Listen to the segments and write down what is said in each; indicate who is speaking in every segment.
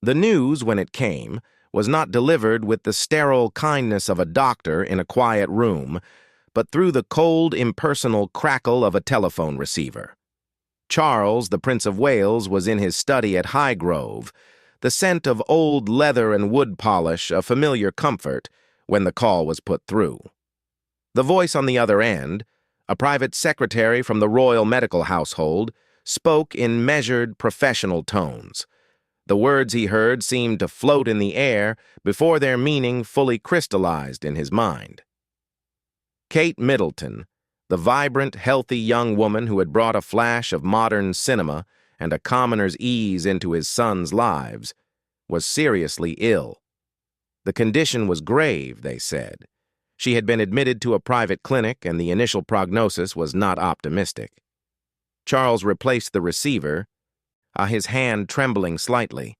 Speaker 1: The news, when it came, was not delivered with the sterile kindness of a doctor in a quiet room, but through the cold, impersonal crackle of a telephone receiver. Charles, the Prince of Wales, was in his study at Highgrove, the scent of old leather and wood polish a familiar comfort, when the call was put through. The voice on the other end, a private secretary from the royal medical household, spoke in measured, professional tones. The words he heard seemed to float in the air before their meaning fully crystallized in his mind. Kate Middleton, the vibrant, healthy young woman who had brought a flash of modern cinema and a commoner's ease into his son's lives, was seriously ill. The condition was grave, they said. She had been admitted to a private clinic, and the initial prognosis was not optimistic. Charles replaced the receiver, his hand trembling slightly.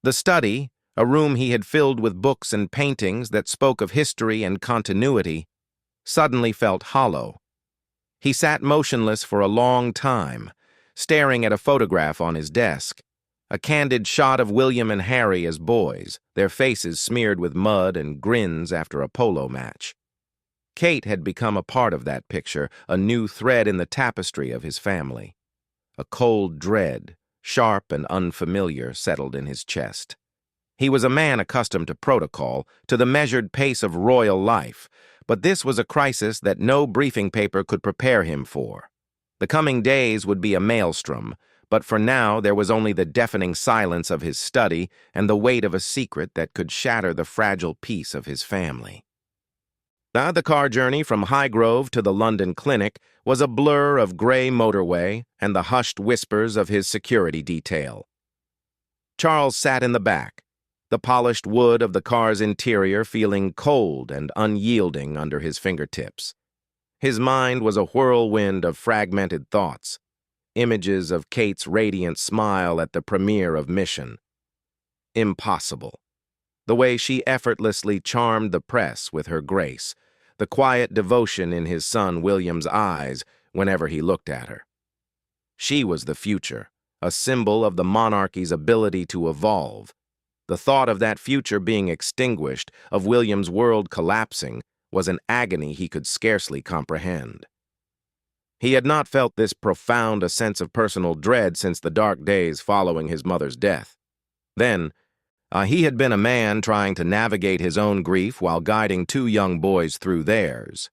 Speaker 1: The study, a room he had filled with books and paintings that spoke of history and continuity, suddenly felt hollow. He sat motionless for a long time, staring at a photograph on his desk, a candid shot of William and Harry as boys, their faces smeared with mud and grins after a polo match. Kate had become a part of that picture, a new thread in the tapestry of his family. A cold dread, sharp and unfamiliar, settled in his chest. He was a man accustomed to protocol, to the measured pace of royal life, but this was a crisis that no briefing paper could prepare him for. The coming days would be a maelstrom, but for now there was only the deafening silence of his study and the weight of a secret that could shatter the fragile peace of his family. The car journey from Highgrove to the London clinic was a blur of gray motorway and the hushed whispers of his security detail. Charles sat in the back, the polished wood of the car's interior feeling cold and unyielding under his fingertips. His mind was a whirlwind of fragmented thoughts, images of Kate's radiant smile at the premiere of Mission. Impossible. The way she effortlessly charmed the press with her grace, the quiet devotion in his son William's eyes whenever he looked at her. She was the future, a symbol of the monarchy's ability to evolve. The thought of that future being extinguished, of William's world collapsing, was an agony he could scarcely comprehend. He had not felt this profound a sense of personal dread since the dark days following his mother's death. Then, he had been a man trying to navigate his own grief while guiding two young boys through theirs.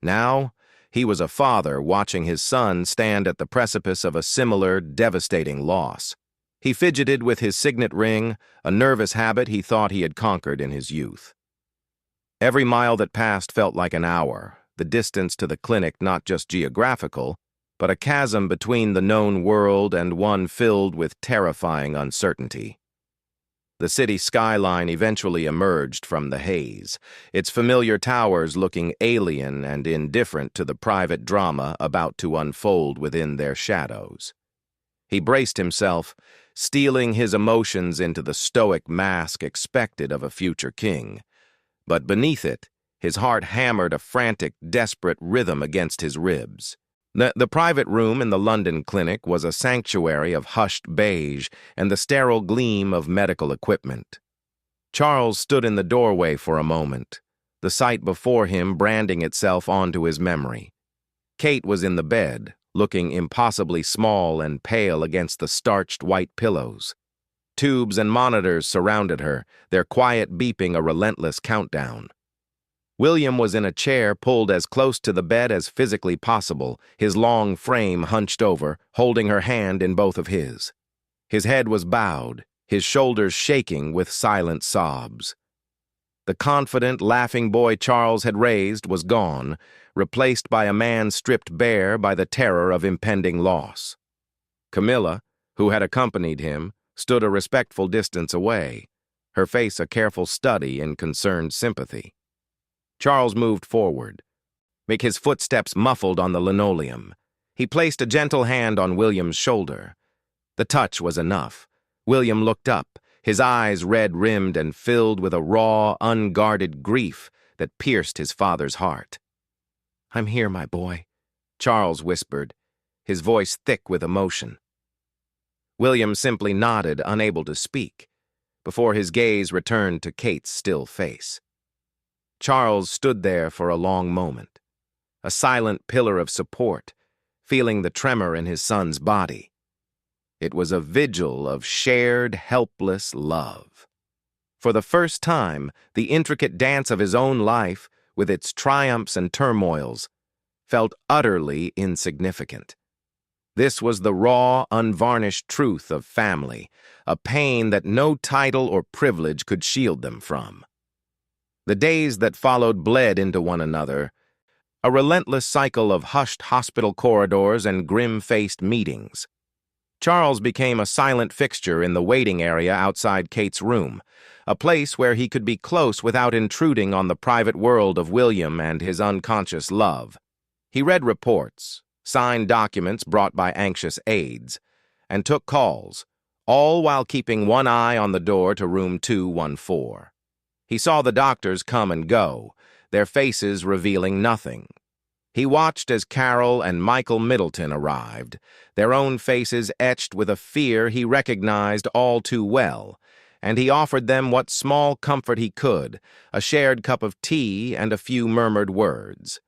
Speaker 1: Now, he was a father watching his son stand at the precipice of a similar, devastating loss. He fidgeted with his signet ring, a nervous habit he thought he had conquered in his youth. Every mile that passed felt like an hour, the distance to the clinic not just geographical, but a chasm between the known world and one filled with terrifying uncertainty. The city skyline eventually emerged from the haze, its familiar towers looking alien and indifferent to the private drama about to unfold within their shadows. He braced himself, steeling his emotions into the stoic mask expected of a future king. But beneath it, his heart hammered a frantic, desperate rhythm against his ribs. The private room in the London clinic was a sanctuary of hushed beige and the sterile gleam of medical equipment. Charles stood in the doorway for a moment, the sight before him branding itself onto his memory. Kate was in the bed, looking impossibly small and pale against the starched white pillows. Tubes and monitors surrounded her, their quiet beeping a relentless countdown. William was in a chair pulled as close to the bed as physically possible, his long frame hunched over, holding her hand in both of his. His head was bowed, his shoulders shaking with silent sobs. The confident, laughing boy Charles had raised was gone, replaced by a man stripped bare by the terror of impending loss. Camilla, who had accompanied him, stood a respectful distance away, her face a careful study in concerned sympathy. Charles moved forward, his footsteps muffled on the linoleum. He placed a gentle hand on William's shoulder. The touch was enough. William looked up, his eyes red-rimmed and filled with a raw, unguarded grief that pierced his father's heart. "I'm here, my boy," Charles whispered, his voice thick with emotion. William simply nodded, unable to speak, before his gaze returned to Kate's still face. Charles stood there for a long moment, a silent pillar of support, feeling the tremor in his son's body. It was a vigil of shared, helpless love. For the first time, the intricate dance of his own life, with its triumphs and turmoils, felt utterly insignificant. This was the raw, unvarnished truth of family, a pain that no title or privilege could shield them from. The days that followed bled into one another, a relentless cycle of hushed hospital corridors and grim-faced meetings. Charles became a silent fixture in the waiting area outside Kate's room, a place where he could be close without intruding on the private world of William and his unconscious love. He read reports, signed documents brought by anxious aides, and took calls, all while keeping one eye on the door to room 214. He saw the doctors come and go, their faces revealing nothing. He watched as Carol and Michael Middleton arrived, their own faces etched with a fear he recognized all too well, and he offered them what small comfort he could, a shared cup of tea and a few murmured words.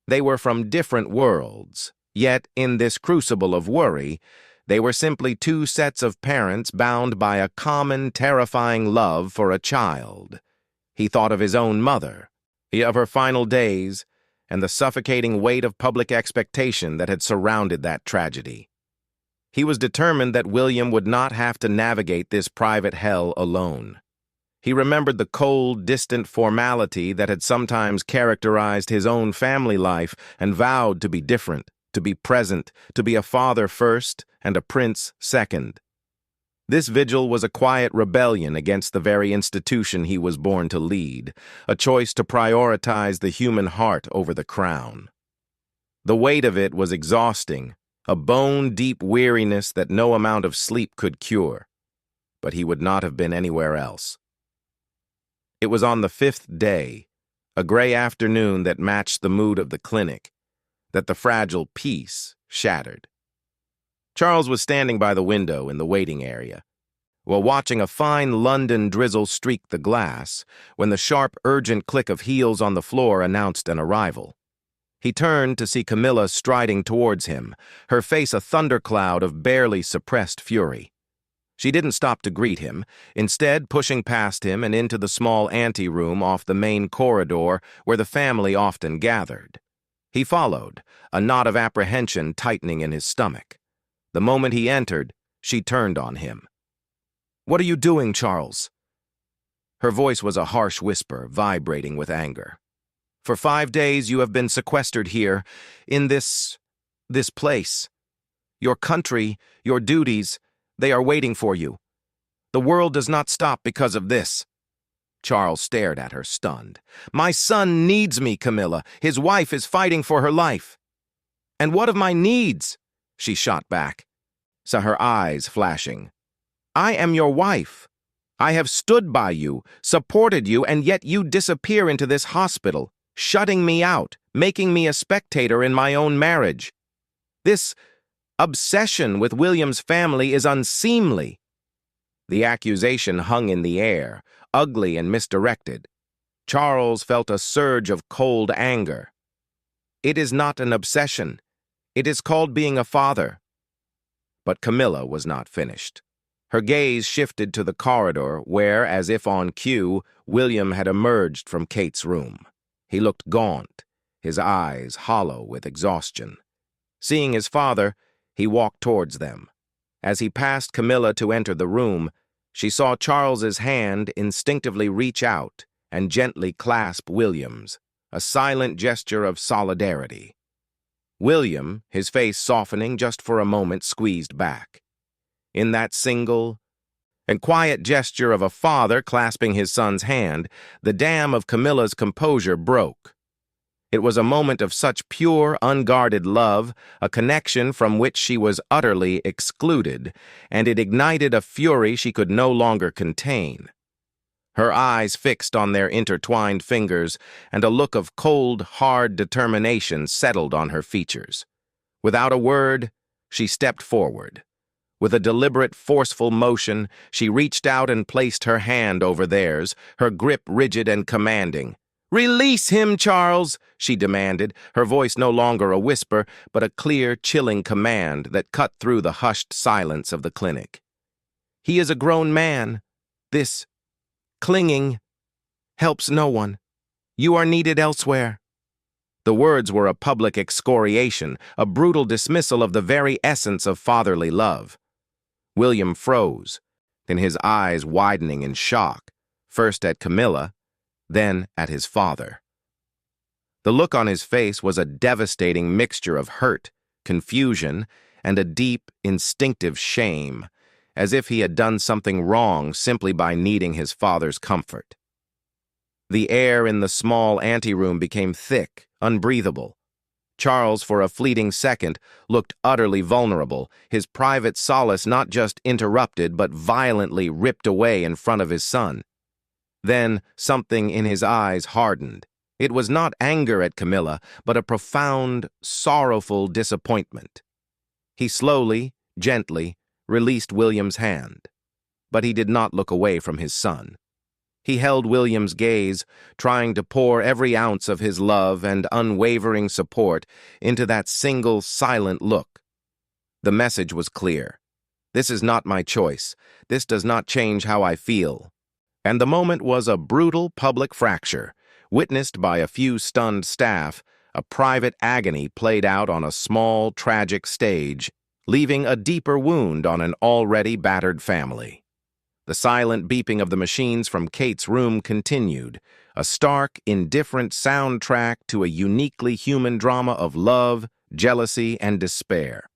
Speaker 1: They were from different worlds, yet in this crucible of worry, they were simply two sets of parents bound by a common, terrifying love for a child. He thought of his own mother, of her final days, and the suffocating weight of public expectation that had surrounded that tragedy. He was determined that William would not have to navigate this private hell alone. He remembered the cold, distant formality that had sometimes characterized his own family life and vowed to be different, to be present, to be a father first and a prince second. This vigil was a quiet rebellion against the very institution he was born to lead, a choice to prioritize the human heart over the crown. The weight of it was exhausting, a bone-deep weariness that no amount of sleep could cure, but he would not have been anywhere else. It was on the 5th day, a gray afternoon that matched the mood of the clinic, that the fragile peace shattered. Charles was standing by the window in the waiting area, while watching a fine London drizzle streak the glass, when the sharp, urgent click of heels on the floor announced an arrival. He turned to see Camilla striding towards him, her face a thundercloud of barely suppressed fury. She didn't stop to greet him, instead pushing past him and into the small anteroom off the main corridor where the family often gathered. He followed, a knot of apprehension tightening in his stomach. The moment he entered, she turned on him. "What are you doing, Charles?" Her voice was a harsh whisper, vibrating with anger. "For 5 days you have been sequestered here, in this place. Your country, your duties, they are waiting for you. The world does not stop because of this." Charles stared at her, stunned. "My son needs me, Camilla. His wife is fighting for her life." "And what of my needs?" she shot back, saw her eyes flashing. "I am your wife. I have stood by you, supported you, and yet you disappear into this hospital, shutting me out, making me a spectator in my own marriage. This obsession with William's family is unseemly." The accusation hung in the air, ugly and misdirected. Charles felt a surge of cold anger. "It is not an obsession. It is called being a father." But Camilla was not finished. Her gaze shifted to the corridor where, as if on cue, William had emerged from Kate's room. He looked gaunt, his eyes hollow with exhaustion. Seeing his father, he walked towards them. As he passed Camilla to enter the room, she saw Charles's hand instinctively reach out and gently clasp William's, a silent gesture of solidarity. William, his face softening just for a moment, squeezed back. In that single and quiet gesture of a father clasping his son's hand, the dam of Camilla's composure broke. It was a moment of such pure, unguarded love, a connection from which she was utterly excluded, and it ignited a fury she could no longer contain. Her eyes fixed on their intertwined fingers, and a look of cold, hard determination settled on her features. Without a word, she stepped forward. With a deliberate, forceful motion, she reached out and placed her hand over theirs, her grip rigid and commanding. "Release him, Charles!" she demanded, her voice no longer a whisper, but a clear, chilling command that cut through the hushed silence of the clinic. "He is a grown man. This clinging helps no one. You are needed elsewhere." The words were a public excoriation, a brutal dismissal of the very essence of fatherly love. William froze, then his eyes widening in shock, first at Camilla, then at his father. The look on his face was a devastating mixture of hurt, confusion, and a deep, instinctive shame, as if he had done something wrong simply by needing his father's comfort. The air in the small anteroom became thick, unbreathable. Charles, for a fleeting second, looked utterly vulnerable, his private solace not just interrupted but violently ripped away in front of his son. Then something in his eyes hardened. It was not anger at Camilla, but a profound, sorrowful disappointment. He slowly, gently, released William's hand, but he did not look away from his son. He held William's gaze, trying to pour every ounce of his love and unwavering support into that single silent look. The message was clear. This is not my choice. This does not change how I feel. And the moment was a brutal public fracture, witnessed by a few stunned staff, a private agony played out on a small, tragic stage, leaving a deeper wound on an already battered family. The silent beeping of the machines from Kate's room continued, a stark, indifferent soundtrack to a uniquely human drama of love, jealousy, and despair.